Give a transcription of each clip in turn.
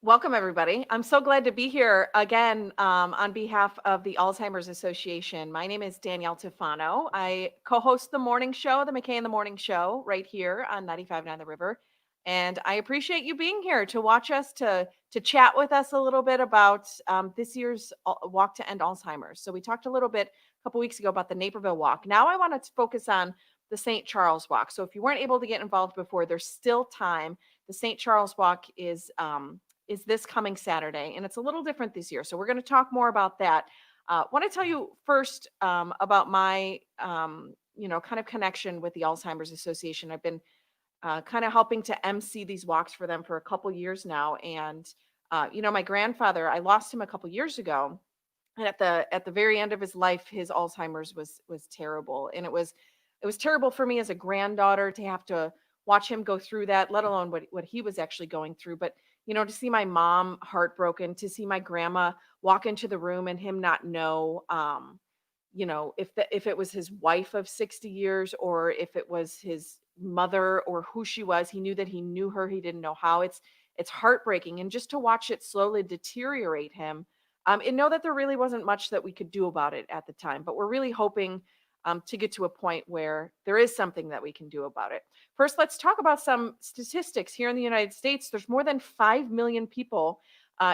Welcome, everybody. I'm so glad to be here again on behalf of the Alzheimer's Association. My name is Danielle Tufano. I co-host the morning show, the McKay in the Morning Show, right here on 95.9 The River. And I appreciate you being here to watch us, to chat with us a little bit about this year's Walk to End Alzheimer's. So we talked a little bit a couple weeks ago about the Naperville Walk. Now I want to focus on the St. Charles Walk. So if you weren't able to get involved before, there's still time. The St. Charles Walk is this coming Saturday, and it's a little different this year. So we're going to talk more about that. Want to tell you first about my, kind of connection with the Alzheimer's Association. I've been kind of helping to MC these walks for them for a couple years now, and my grandfather, I lost him a couple years ago, and at the very end of his life, his Alzheimer's was terrible, and it was terrible for me as a granddaughter to have to watch him go through that, let alone what he was actually going through. But to see my mom heartbroken, to see my grandma walk into the room and him not know, if it was his wife of 60 years or if it was his mother or who she was, he knew that he knew her, he didn't know how. It's heartbreaking, and just to watch it slowly deteriorate him, and know that there really wasn't much that we could do about it at the time, but we're really hoping to get to a point where there is something that we can do about it. First, let's talk about some statistics here in the United States. There's more than 5 million people,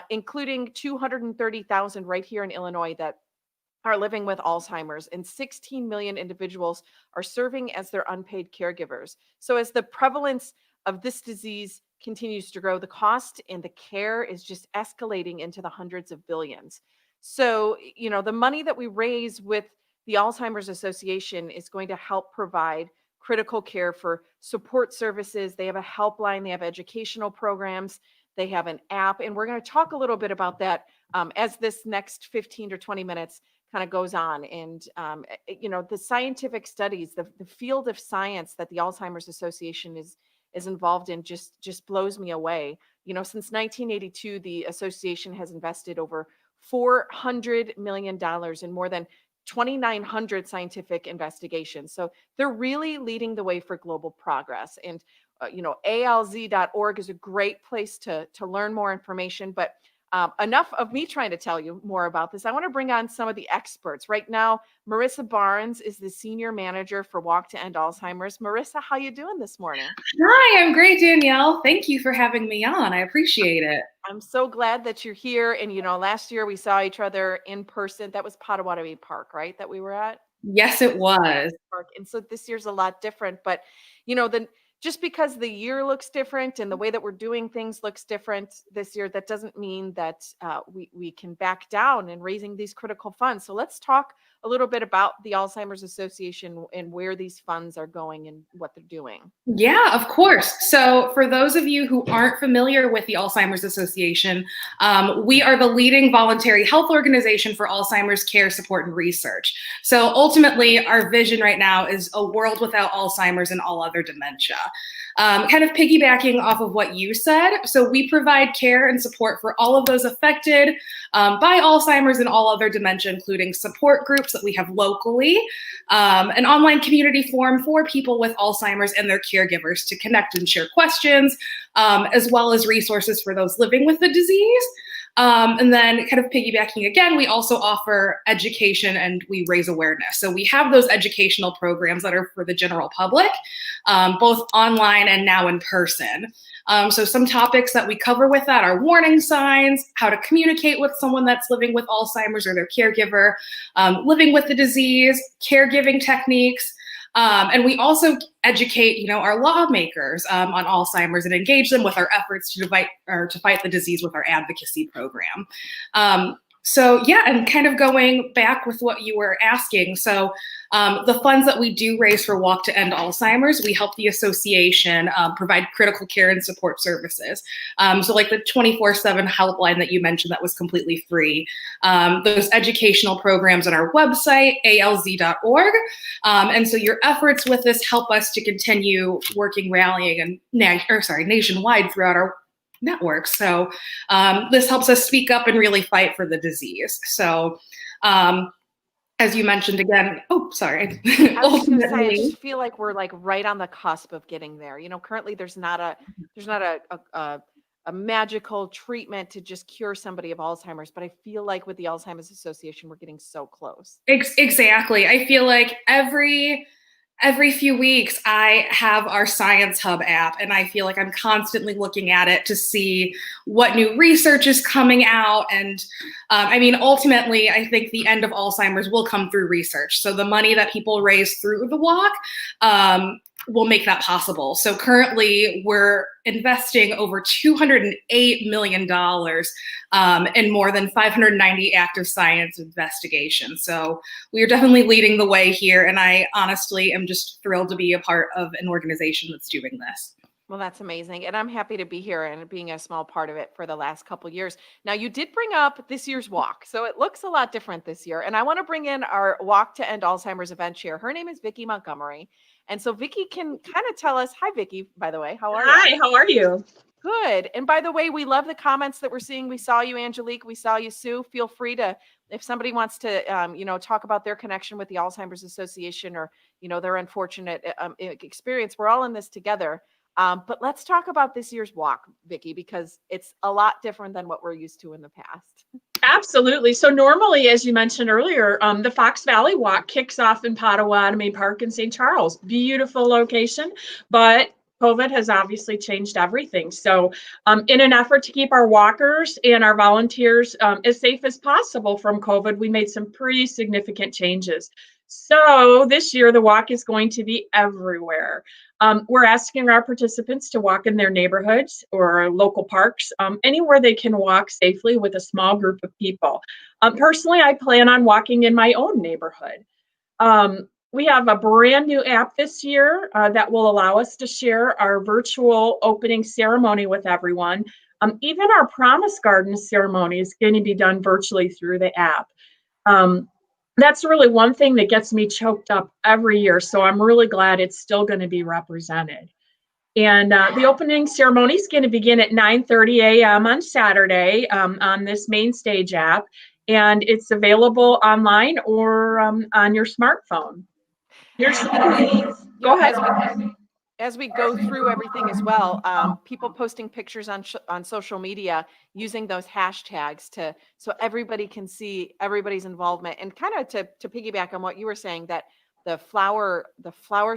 including 230,000 right here in Illinois, that are living with Alzheimer's, and 16 million individuals are serving as their unpaid caregivers. So, as the prevalence of this disease continues to grow, the cost and the care is just escalating into the hundreds of billions. So, the money that we raise with the Alzheimer's Association is going to help provide critical care for support services. They have a helpline, they have educational programs, they have an app, and we're going to talk a little bit about that as this next 15 to 20 minutes kind of goes on. And the scientific studies, the field of science that the Alzheimer's Association is involved in just blows me away. Since 1982, the association has invested over $400 million in more than 2,900 scientific investigations. So they're really leading the way for global progress. And alz.org is a great place to learn more information. But enough of me trying to tell you more about this. I want to bring on some of the experts. Right now, Marissa Barnes is the senior manager for Walk to End Alzheimer's. Marissa, how you doing this morning? Hi, I'm great, Danielle. Thank you for having me on. I appreciate it. I'm so glad that you're here. And, last year we saw each other in person. That was Potawatomi Park, right? That we were at? Yes, it was. Park. And so this year's a lot different, but just because the year looks different and the way that we're doing things looks different this year, that doesn't mean that we can back down in raising these critical funds. So let's talk a little bit about the Alzheimer's Association and where these funds are going and what they're doing. Yeah, of course. So for those of you who aren't familiar with the Alzheimer's Association, we are the leading voluntary health organization for Alzheimer's care, support, and research. So ultimately, our vision right now is a world without Alzheimer's and all other dementia. Kind of piggybacking off of what you said, so we provide care and support for all of those affected by Alzheimer's and all other dementia, including support groups that we have locally, an online community forum for people with Alzheimer's and their caregivers to connect and share questions, as well as resources for those living with the disease. And then kind of piggybacking again, we also offer education and we raise awareness. So we have those educational programs that are for the general public, both online and now in person. So some topics that we cover with that are warning signs, how to communicate with someone that's living with Alzheimer's or their caregiver, living with the disease, caregiving techniques. And we also educate, our lawmakers on Alzheimer's and engage them with our efforts to fight the disease with our advocacy program. So yeah, and kind of going back with what you were asking. So the funds that we do raise for Walk to End Alzheimer's, we help the association provide critical care and support services. So like the 24/7 helpline that you mentioned that was completely free, those educational programs on our website, alz.org. And so your efforts with this help us to continue working, rallying, and nationwide throughout our network. So this helps us speak up and really fight for the disease. So as you mentioned again, I was going to say, I just feel like we're like right on the cusp of getting there. Currently there's not a a magical treatment to just cure somebody of Alzheimer's, but I feel like with the Alzheimer's Association, we're getting so close. Exactly. I feel like every few weeks I have our Science Hub app, and I feel like I'm constantly looking at it to see what new research is coming out. And I mean, ultimately, I think the end of Alzheimer's will come through research. So the money that people raise through the walk will make that possible. So currently, we're investing over $208 million in more than 590 active science investigations. So we are definitely leading the way here. And I honestly am just thrilled to be a part of an organization that's doing this. Well, that's amazing. And I'm happy to be here and being a small part of it for the last couple years. Now, you did bring up this year's walk. So it looks a lot different this year. And I want to bring in our Walk to End Alzheimer's event chair. Her name is Vicki Montgomery. And so Vicki can kind of tell us, hi, Vicki, by the way, how are you? Hi, how are you? Good. And by the way, we love the comments that we're seeing. We saw you, Angelique. We saw you, Sue. Feel free to, if somebody wants to, talk about their connection with the Alzheimer's Association or, their unfortunate experience. We're all in this together. But let's talk about this year's walk, Vicki, because it's a lot different than what we're used to in the past. Absolutely. So normally, as you mentioned earlier, the Fox Valley Walk kicks off in Potawatomi Park in St. Charles. Beautiful location, but COVID has obviously changed everything. So in an effort to keep our walkers and our volunteers as safe as possible from COVID, we made some pretty significant changes. So this year, the walk is going to be everywhere. We're asking our participants to walk in their neighborhoods or local parks, anywhere they can walk safely with a small group of people. Personally, I plan on walking in my own neighborhood. We have a brand new app this year that will allow us to share our virtual opening ceremony with everyone. Even our Promise Garden ceremony is going to be done virtually through the app. Um, that's really one thing that gets me choked up every year. So I'm really glad it's still going to be represented. And the opening ceremony is going to begin at 9:30 a.m. on Saturday on this main stage app. And it's available online or on your smartphone. Here's some things. Go ahead. As we go through everything as well, people posting pictures on social media using those hashtags so everybody can see everybody's involvement, and kind of to piggyback on what you were saying, that the flower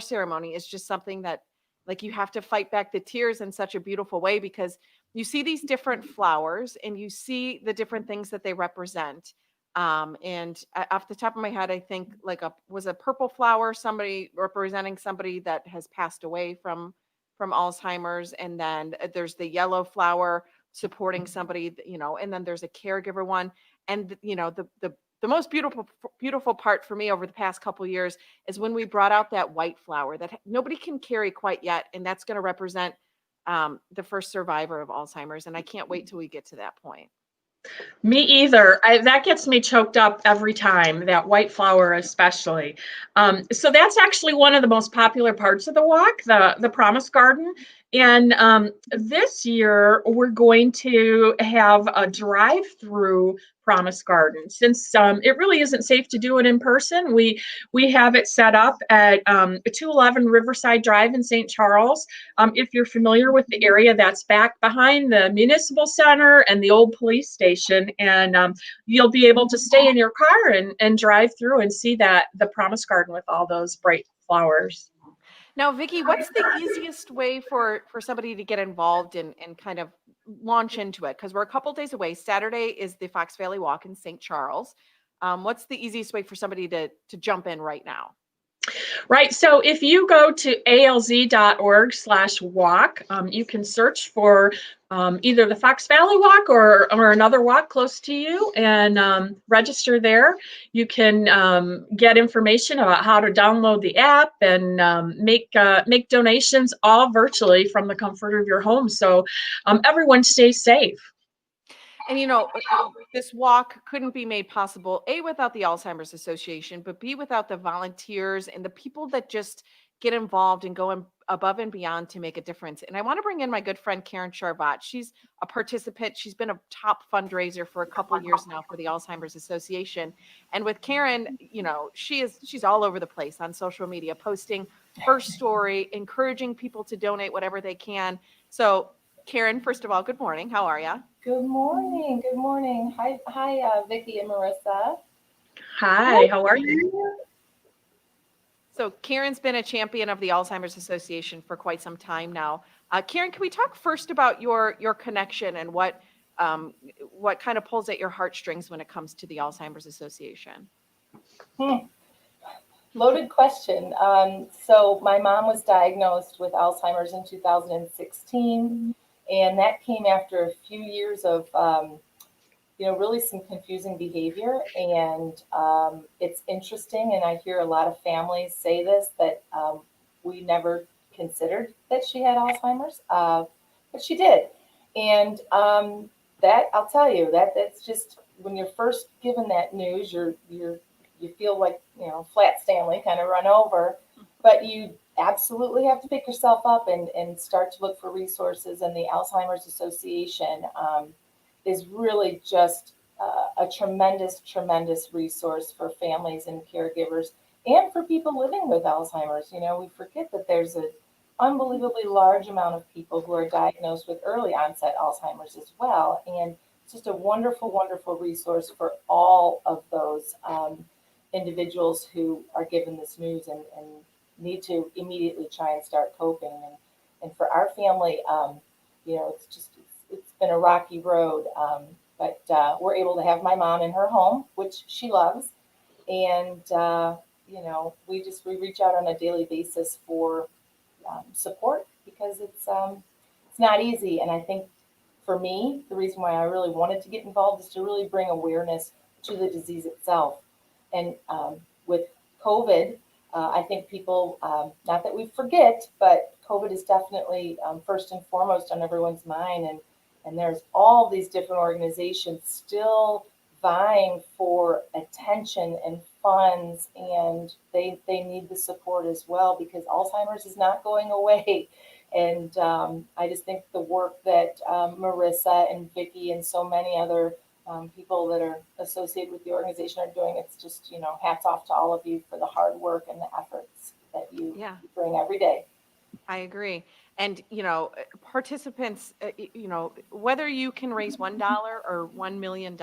ceremony is just something that, like, you have to fight back the tears in such a beautiful way, because you see these different flowers and you see the different things that they represent. And off the top of my head, I think like was a purple flower, somebody representing somebody that has passed away from Alzheimer's, and then there's the yellow flower supporting somebody, and then there's a caregiver one, and the most beautiful part for me over the past couple of years is when we brought out that white flower that nobody can carry quite yet, and that's going to represent the first survivor of Alzheimer's, and I can't wait till we get to that point. Me either. That gets me choked up every time, that white flower especially. So that's actually one of the most popular parts of the walk, the Promise Garden. And this year, we're going to have a drive-through Promise Garden. Since it really isn't safe to do it in person, we have it set up at 211 Riverside Drive in St. Charles. If you're familiar with the area, that's back behind the Municipal Center and the old police station. And you'll be able to stay in your car and drive through and see the Promise Garden with all those bright flowers. Now, Vicki, what's the easiest way for somebody to get involved and kind of launch into it? Because we're a couple days away. Saturday is the Fox Valley Walk in St. Charles. What's the easiest way for somebody to jump in right now? Right. So if you go to alz.org/walk, you can search for either the Fox Valley Walk or another walk close to you, and register there. You can get information about how to download the app and make donations all virtually from the comfort of your home. So everyone stays safe. And this walk couldn't be made possible, A, without the Alzheimer's Association, but B, without the volunteers and the people that just get involved and go above and beyond to make a difference. And I want to bring in my good friend Karen Charvat. She's a participant. She's been a top fundraiser for a couple years now for the Alzheimer's Association. And with Karen, she's all over the place on social media, posting her story, encouraging people to donate whatever they can. So Karen, first of all, good morning. How are you? Good morning. Good morning. Hi, Vicki and Marissa. Hi, how are you? So Karen's been a champion of the Alzheimer's Association for quite some time now. Karen, can we talk first about your connection and what kind of pulls at your heartstrings when it comes to the Alzheimer's Association? Hmm. Loaded question. So my mom was diagnosed with Alzheimer's in 2016, and that came after a few years of, really some confusing behavior. And it's interesting, and I hear a lot of families say this, that we never considered that she had Alzheimer's, but she did. And that, I'll tell you, that's just when you're first given that news, you feel like, Flat Stanley kind of run over, but you absolutely have to pick yourself up and start to look for resources. And the Alzheimer's Association is really just a tremendous, tremendous resource for families and caregivers and for people living with Alzheimer's. We forget that there's an unbelievably large amount of people who are diagnosed with early onset Alzheimer's as well. And it's just a wonderful, wonderful resource for all of those individuals who are given this news and need to immediately try and start coping. And for our family, it's been a rocky road. But we're able to have my mom in her home, which she loves, and we reach out on a daily basis for support because it's not easy. And I think for me, the reason why I really wanted to get involved is to really bring awareness to the disease itself. And with COVID, I think people, not that we forget, but COVID is definitely first and foremost on everyone's mind. And there's all these different organizations still vying for attention and funds, and they need the support as well because Alzheimer's is not going away. And I just think the work that Marissa and Vicki and so many other people that are associated with the organization are doing, it's just, hats off to all of you for the hard work and the efforts that you Yeah. bring every day. I agree. And, participants, whether you can raise $1 or $1 million,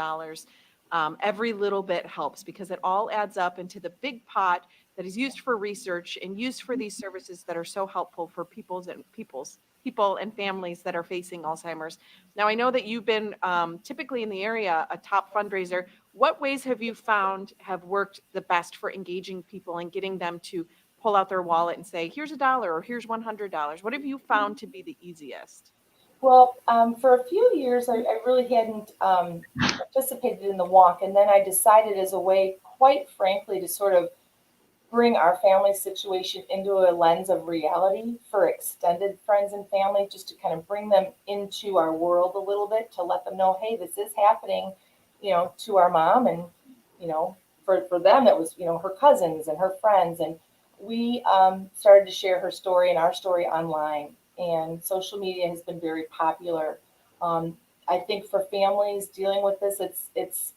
every little bit helps because it all adds up into the big pot that is used for research and used for these services that are so helpful for people and families that are facing Alzheimer's. Now, I know that you've been typically in the area a top fundraiser. What ways have you found have worked the best for engaging people and getting them to pull out their wallet and say, here's $1 or here's $100? What have you found to be the easiest? Well, for a few years, I really hadn't participated in the walk. And then I decided as a way, quite frankly, to sort of bring our family situation into a lens of reality for extended friends and family, just to kind of bring them into our world a little bit, to let them know, hey, this is happening, to our mom. And, for them, it was, her cousins and her friends. And we started to share her story and our story online. And social media has been very popular. I think for families dealing with this, it's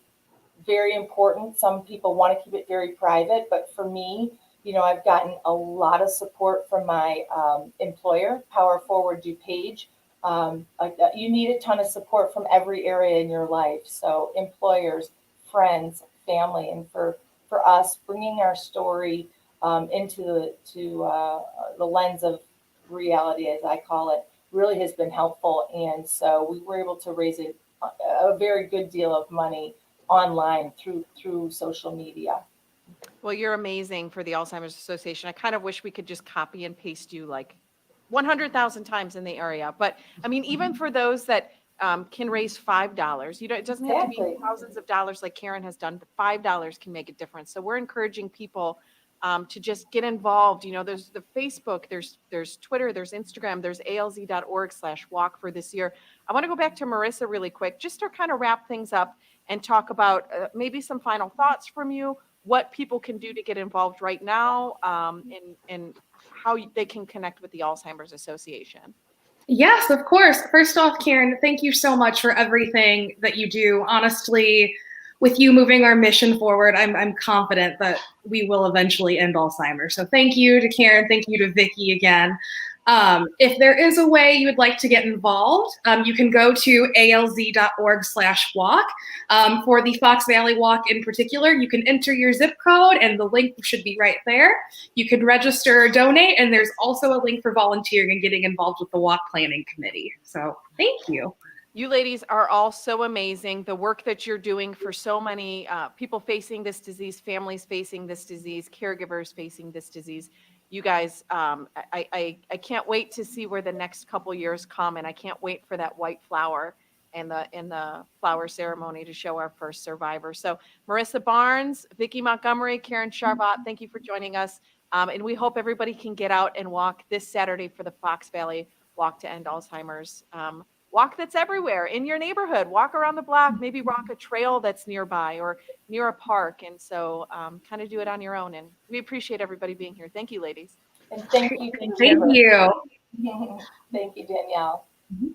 very important. Some people want to keep it very private, but for me, I've gotten a lot of support from my employer, Power Forward DuPage. You need a ton of support from every area in your life. So employers, friends, family, and for us, bringing our story into the lens of reality, as I call it, really has been helpful. And so we were able to raise a very good deal of money online through social media. Well, you're amazing for the Alzheimer's Association. I kind of wish we could just copy and paste you like 100,000 times in the area. But I mean, even for those that can raise $5, it doesn't have to be Exactly. thousands of dollars like Karen has done, but $5 can make a difference. So we're encouraging people to just get involved. There's the Facebook, there's Twitter, there's Instagram, there's alz.org/walk for this year. I want to go back to Marissa really quick, just to kind of wrap things up and talk about maybe some final thoughts from you, what people can do to get involved right now, and how they can connect with the Alzheimer's Association. Yes, of course. First off, Karen, thank you so much for everything that you do. Honestly, with you moving our mission forward, I'm confident that we will eventually end Alzheimer's. So thank you to Karen. Thank you to Vicki again. If there is a way you would like to get involved, you can go to alz.org/walk. For the Fox Valley Walk in particular, you can enter your zip code and the link should be right there. You can register or donate, and there's also a link for volunteering and getting involved with the walk planning committee. So thank you. You ladies are all so amazing. The work that you're doing for so many people facing this disease, families facing this disease, caregivers facing this disease. You guys, I can't wait to see where the next couple years come, and I can't wait for that white flower and the flower ceremony to show our first survivor. So Marissa Barnes, Vicki Montgomery, Karen Charvat, thank you for joining us. And we hope everybody can get out and walk this Saturday for the Fox Valley Walk to End Alzheimer's. Walk that's everywhere in your neighborhood. Walk around the block, maybe walk a trail that's nearby or near a park. And so kind of do it on your own. And we appreciate everybody being here. Thank you, ladies. And thank you. Thank you. Thank you, Danielle. Mhm.